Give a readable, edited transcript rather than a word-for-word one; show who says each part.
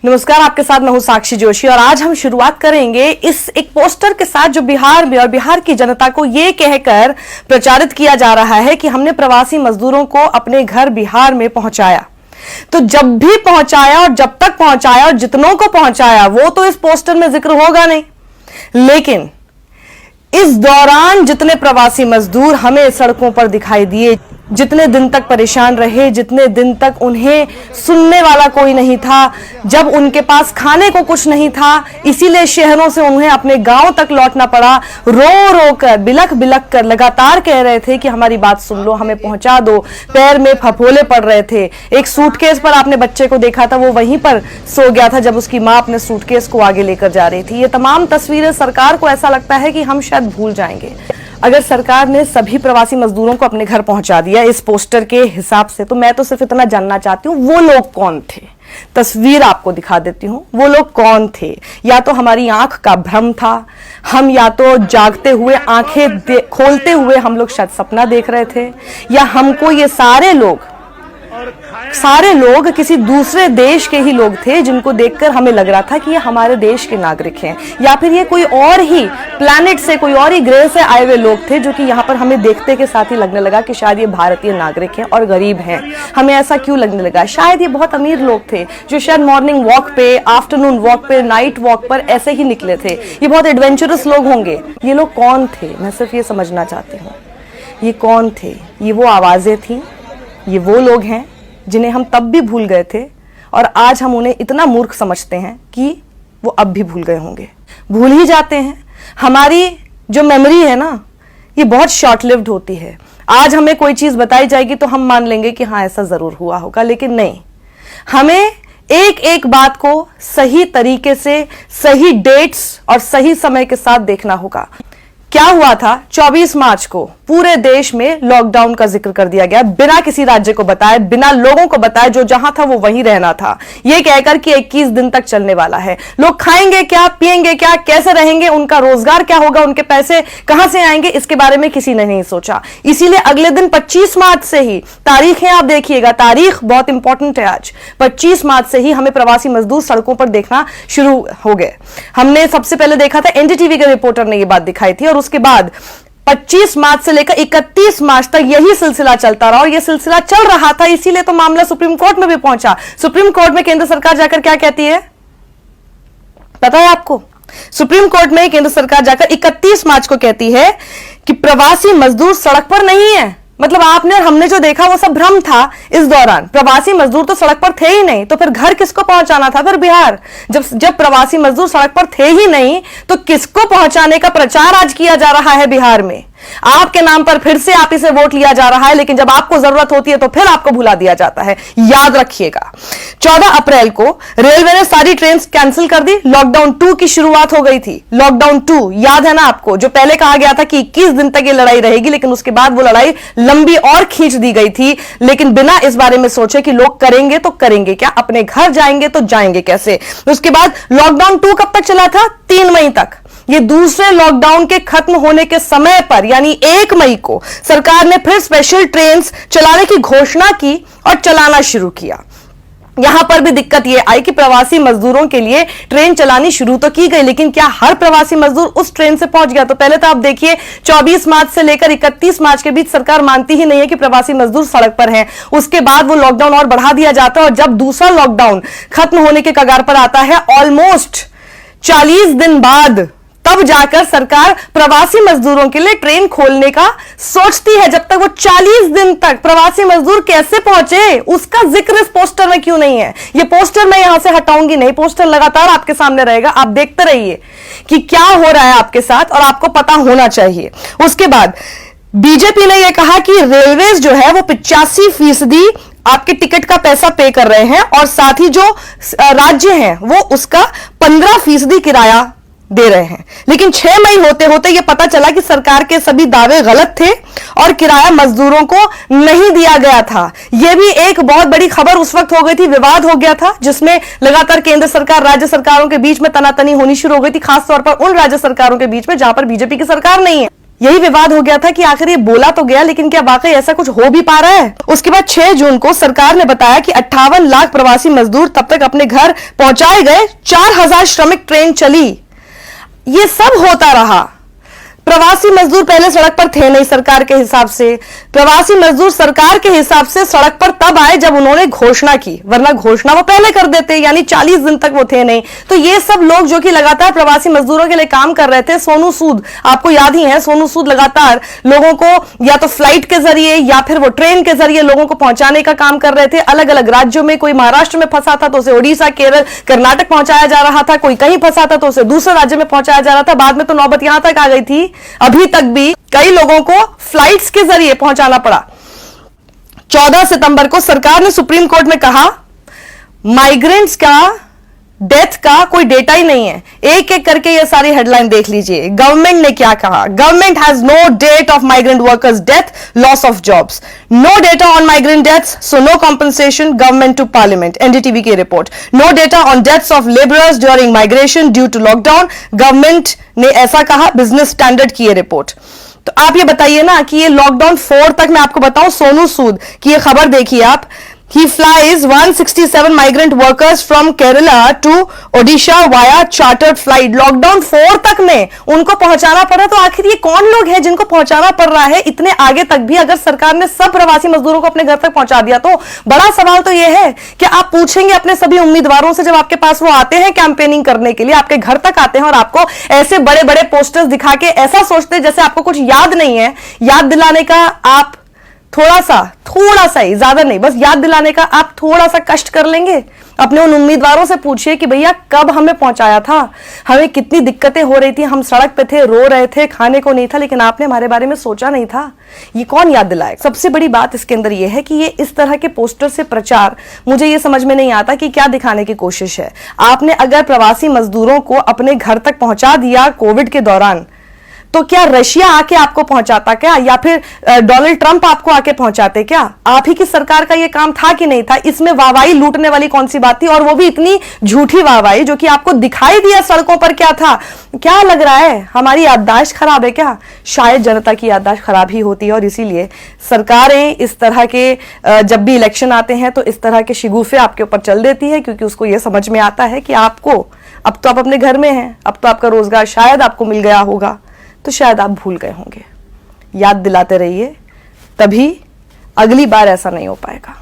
Speaker 1: नमस्कार, आपके साथ मैं हूं साक्षी जोशी और आज हम शुरुआत करेंगे इस एक पोस्टर के साथ जो बिहार में और बिहार की जनता को ये कहकर प्रचारित किया जा रहा है कि हमने प्रवासी मजदूरों को अपने घर बिहार में पहुंचाया। तो जब भी पहुंचाया और जब तक पहुंचाया और जितनों को पहुंचाया वो तो इस पोस्टर में जिक्र होगा नहीं, लेकिन इस दौरान जितने प्रवासी मजदूर हमें सड़कों पर दिखाई दिए, जितने दिन तक परेशान रहे, जितने दिन तक उन्हें सुनने वाला कोई नहीं था, जब उनके पास खाने को कुछ नहीं था, इसीलिए शहरों से उन्हें अपने गांव तक लौटना पड़ा। रो रो कर, बिलख बिलख कर लगातार कह रहे थे कि हमारी बात सुन लो, हमें पहुंचा दो। पैर में फफोले पड़ रहे थे। एक सूटकेस पर आपने बच्चे को देखा था, वो वहीं पर सो गया था जब उसकी मां अपने सूटकेस को आगे लेकर जा रही थी। ये तमाम तस्वीरें सरकार को ऐसा लगता है कि हम शायद भूल जाएंगे। अगर सरकार ने सभी प्रवासी मजदूरों को अपने घर पहुंचा दिया इस पोस्टर के हिसाब से, तो मैं तो सिर्फ इतना जानना चाहती हूँ वो लोग कौन थे। तस्वीर आपको दिखा देती हूँ, वो लोग कौन थे। या तो हमारी आंख का भ्रम था, हम या तो जागते हुए आंखें खोलते हुए हम लोग शायद सपना देख रहे थे, या हमको ये सारे लोग किसी दूसरे देश के ही लोग थे जिनको देखकर हमें लग रहा था कि ये हमारे देश के नागरिक हैं, या फिर ये कोई और ही प्लैनेट से, कोई और ही ग्रह से आए हुए लोग थे जो कि यहाँ पर हमें देखते के साथ ही लगने लगा कि शायद ये भारतीय नागरिक हैं और गरीब हैं। हमें ऐसा क्यों लगने लगा? शायद ये बहुत अमीर लोग थे जो शायद मॉर्निंग वॉक पे, आफ्टरनून वॉक पे, नाइट वॉक पर ऐसे ही निकले थे। ये बहुत एडवेंचरस लोग होंगे। ये लोग कौन थे, मैं सिर्फ ये समझना चाहती हूँ। ये कौन थे? ये वो आवाजें थी, ये वो लोग हैं जिन्हें हम तब भी भूल गए थे और आज हम उन्हें इतना मूर्ख समझते हैं कि वो अब भी भूल गए होंगे। भूल ही जाते हैं। हमारी जो मेमोरी है ना, ये बहुत शॉर्ट लिव्ड होती है। आज हमें कोई चीज बताई जाएगी तो हम मान लेंगे कि हाँ ऐसा जरूर हुआ होगा, लेकिन नहीं, हमें एक एक बात को सही तरीके से, सही डेट्स और सही समय के साथ देखना होगा। क्या हुआ था 24 मार्च को? पूरे देश में लॉकडाउन का जिक्र कर दिया गया, बिना किसी राज्य को बताए, बिना लोगों को बताए, जो जहां था वो वहीं रहना था, ये कहकर कि 21 दिन तक चलने वाला है। लोग खाएंगे क्या, पिएंगे क्या, कैसे रहेंगे, उनका रोजगार क्या होगा, उनके पैसे कहां से आएंगे, इसके बारे में किसी ने नहीं सोचा। इसीलिए अगले दिन 25 मार्च से ही, तारीख है आप देखिएगा, तारीख बहुत इंपॉर्टेंट है आज, 25 मार्च से ही हमें प्रवासी मजदूर सड़कों पर देखना शुरू हो गए। हमने सबसे पहले देखा था, एनडीटीवी के रिपोर्टर ने यह बात दिखाई थी, और उसके बाद 25 मार्च से लेकर 31 मार्च तक यही सिलसिला चलता रहा, और यह सिलसिला चल रहा था। इसीलिए तो मामला सुप्रीम कोर्ट में भी पहुंचा। सुप्रीम कोर्ट में केंद्र सरकार जाकर क्या कहती है पता है आपको? सुप्रीम कोर्ट में केंद्र सरकार जाकर 31 मार्च को कहती है कि प्रवासी मजदूर सड़क पर नहीं है। मतलब आपने और हमने जो देखा वो सब भ्रम था। इस दौरान प्रवासी मजदूर तो सड़क पर थे ही नहीं, तो फिर घर किसको पहुंचाना था? फिर बिहार। जब प्रवासी मजदूर सड़क पर थे ही नहीं, तो किसको पहुंचाने का प्रचार आज किया जा रहा है बिहार में? आपके नाम पर फिर से आप इसे वोट लिया जा रहा है, लेकिन जब आपको जरूरत होती है तो फिर आपको भुला दिया जाता है। याद रखिएगा, 14 अप्रैल को रेलवे ने सारी ट्रेन कैंसिल कर दी। लॉकडाउन 2 की शुरुआत हो गई थी। लॉकडाउन 2 याद है ना आपको, जो पहले कहा गया था कि 21 दिन तक ये लड़ाई रहेगी, लेकिन उसके बाद वो लड़ाई लंबी और खींच दी गई थी, लेकिन बिना इस बारे में सोचे कि लोग करेंगे तो करेंगे क्या, अपने घर जाएंगे तो जाएंगे कैसे। उसके बाद लॉकडाउन 2 कब तक चला था? 3 मई तक। ये दूसरे लॉकडाउन के खत्म होने के समय पर, यानी 1 मई को सरकार ने फिर स्पेशल ट्रेन चलाने की घोषणा की और चलाना शुरू किया। यहां पर भी दिक्कत यह आई कि प्रवासी मजदूरों के लिए ट्रेन चलानी शुरू तो की गई, लेकिन क्या हर प्रवासी मजदूर उस ट्रेन से पहुंच गया? तो पहले तो आप देखिए, 24 मार्च से लेकर 31 मार्च के बीच सरकार मानती ही नहीं है कि प्रवासी मजदूर सड़क पर हैं। उसके बाद वो लॉकडाउन और बढ़ा दिया जाता है, और जब दूसरा लॉकडाउन खत्म होने के कगार पर आता है, ऑलमोस्ट 40 दिन बाद, तब जाकर सरकार प्रवासी मजदूरों के लिए ट्रेन खोलने का सोचती है। जब तक वो 40 दिन तक प्रवासी मजदूर कैसे पहुंचे, उसका जिक्र इस पोस्टर में क्यों नहीं है? ये पोस्टर मैं यहां से हटाऊंगी नहीं, पोस्टर लगातार आपके सामने रहेगा, आप देखते रहिए कि क्या हो रहा है आपके साथ, और आपको पता होना चाहिए। उसके बाद बीजेपी ने यह कहा कि रेलवेज जो है वो 85% आपके टिकट का पैसा पे कर रहे हैं, और साथ ही जो राज्य हैं वो उसका 15% किराया दे रहे हैं। लेकिन 6 मई होते होते यह पता चला कि सरकार के सभी दावे गलत थे और किराया मजदूरों को नहीं दिया गया था। यह भी एक बहुत बड़ी खबर उस वक्त हो गई थी, विवाद हो गया था, जिसमें लगातार केंद्र सरकार राज्य सरकारों के बीच में तनातनी होनी शुरू हो गई थी, खासतौर पर उन राज्य सरकारों के बीच में जहां पर बीजेपी की सरकार नहीं है। यही विवाद हो गया था कि आखिर ये बोला तो गया, लेकिन क्या वाकई ऐसा कुछ हो भी पा रहा है? उसके बाद 6 जून को सरकार ने बताया कि 58 लाख प्रवासी मजदूर तब तक अपने घर पहुंचाए गए, 4000 श्रमिक ट्रेन चली। ये सब होता रहा। प्रवासी मजदूर पहले सड़क पर थे नहीं सरकार के हिसाब से। प्रवासी मजदूर सरकार के हिसाब से सड़क पर तब आए जब उन्होंने घोषणा की, वरना घोषणा वो पहले कर देते, यानी 40 दिन तक वो थे नहीं। तो ये सब लोग जो कि लगातार प्रवासी मजदूरों के लिए काम कर रहे थे, सोनू सूद आपको याद ही है, सोनू सूद लगातार लोगों को या तो फ्लाइट के जरिए या फिर वो ट्रेन के जरिए लोगों को पहुंचाने का काम कर रहे थे अलग अलग राज्यों में। कोई महाराष्ट्र में फंसा था तो उसे उड़ीसा, केरल, कर्नाटक पहुंचाया जा रहा था, कोई कहीं फंसा था तो उसे दूसरे राज्य में पहुंचाया जा रहा था। बाद में तो नौबत यहां तक आ गई थी, अभी तक भी कई लोगों को फ्लाइट्स के जरिए पहुंचाना पड़ा। 14 सितंबर को सरकार ने सुप्रीम कोर्ट में कहा माइग्रेंट्स का डेथ का कोई डेटा ही नहीं है। एक एक करके ये सारी हेडलाइन देख लीजिए। गवर्नमेंट ने क्या कहा? Government has no date of migrant workers death, loss of jobs, no data on migrant deaths, so no compensation, government to parliament. NDTV की report, no data on deaths of labourers during migration due to lockdown, government ने ऐसा कहा। Business standard की ये report. तो आप ये बताइए ना कि ये लॉकडाउन 4 तक, मैं आपको बताऊं सोनू सूद की ये खबर देखिए आप। He flies 167 migrant workers from Kerala to Odisha via chartered flight. Lockdown 4 तक में उनको पहुंचाना पड़ा। तो आखिर ये कौन लोग हैं जिनको पहुंचाना पड़ रहा है इतने आगे तक भी? अगर सरकार ने सब प्रवासी मजदूरों को अपने घर तक पहुंचा दिया तो बड़ा सवाल तो ये है कि आप पूछेंगे अपने सभी उम्मीदवारों से, जब आपके पास वो आते हैं कैंपेनिंग करने के लिए, आपके घर तक आते हैं और आपको ऐसे बड़े बड़े पोस्टर्स दिखा के ऐसा सोचते हैं जैसे आपको कुछ याद नहीं है। याद दिलाने का आप थोड़ा सा ही, ज्यादा नहीं, बस याद दिलाने का आप थोड़ा सा कष्ट कर लेंगे। अपने उन उम्मीदवारों से पूछिए कि भैया कब हमें पहुंचाया था, हमें कितनी दिक्कतें हो रही थी, हम सड़क पे थे, रो रहे थे, खाने को नहीं था, लेकिन आपने हमारे बारे में सोचा नहीं था। ये कौन याद दिलाए? सबसे बड़ी बात इसके अंदर ये है कि ये इस तरह के पोस्टर से प्रचार, मुझे ये समझ में नहीं आता कि क्या दिखाने की कोशिश है। आपने अगर प्रवासी मजदूरों को अपने घर तक पहुंचा दिया कोविड के दौरान, तो क्या रशिया आके आपको पहुंचाता क्या, या फिर डोनाल्ड ट्रंप आपको आके पहुंचाते क्या? आप ही की सरकार का ये काम था कि नहीं था? इसमें वाहवाही लूटने वाली कौन सी बात थी? और वो भी इतनी झूठी वाहवाही जो कि आपको दिखाई दिया सड़कों पर क्या था। क्या लग रहा है हमारी याददाश्त खराब है क्या? शायद जनता की याददाश्त खराब ही होती है और इसीलिए सरकारें इस तरह के जब भी इलेक्शन आते हैं तो इस तरह के शिगुफे आपके ऊपर चल देती है, क्योंकि उसको यह समझ में आता है कि आपको, अब तो आप अपने घर में हैं, अब तो आपका रोजगार शायद आपको मिल गया होगा, तो शायद आप भूल गए होंगे। याद दिलाते रहिए, तभी अगली बार ऐसा नहीं हो पाएगा।